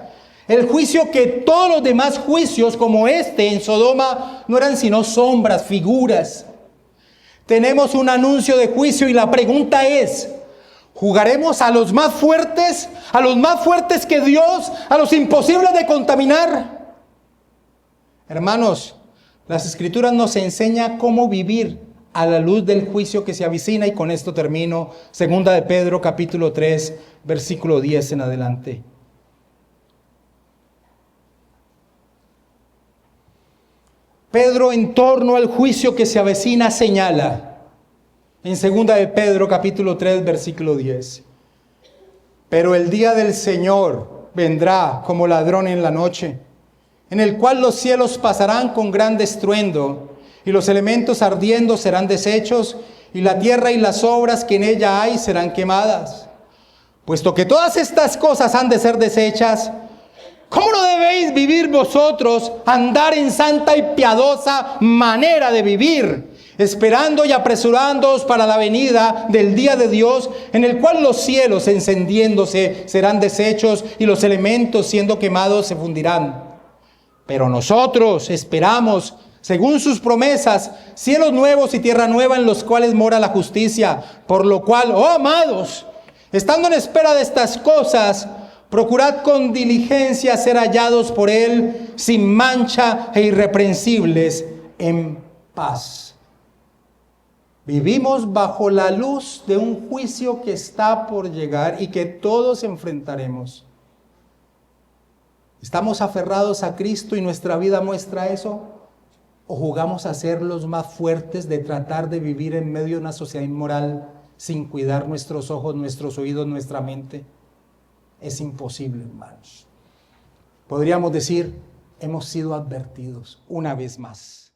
El juicio que todos los demás juicios como este en Sodoma no eran sino sombras, figuras. Tenemos un anuncio de juicio y la pregunta es: ¿jugaremos a los más fuertes? ¿A los más fuertes que Dios? ¿A los imposibles de contaminar? Hermanos, las Escrituras nos enseñan cómo vivir a la luz del juicio que se avicina, y con esto termino. Segunda de Pedro, capítulo 3, versículo 10 en adelante. Pedro, en torno al juicio que se avecina, señala en segunda de Pedro, capítulo 3, versículo 10. Pero el día del Señor vendrá como ladrón en la noche, en el cual los cielos pasarán con gran estruendo, y los elementos ardiendo serán deshechos, y la tierra y las obras que en ella hay serán quemadas. Puesto que todas estas cosas han de ser deshechas, ¿cómo no debéis vivir vosotros, andar en santa y piadosa manera de vivir, esperando y apresurándoos para la venida del día de Dios, en el cual los cielos encendiéndose serán deshechos y los elementos siendo quemados se fundirán? Pero nosotros esperamos, según sus promesas, cielos nuevos y tierra nueva en los cuales mora la justicia. Por lo cual, oh amados, estando en espera de estas cosas, procurad con diligencia ser hallados por Él sin mancha e irreprensibles en paz. Vivimos bajo la luz de un juicio que está por llegar y que todos enfrentaremos. ¿Estamos aferrados a Cristo y nuestra vida muestra eso? ¿O jugamos a ser los más fuertes de tratar de vivir en medio de una sociedad inmoral sin cuidar nuestros ojos, nuestros oídos, nuestra mente? Es imposible, hermanos. Podríamos decir, hemos sido advertidos una vez más.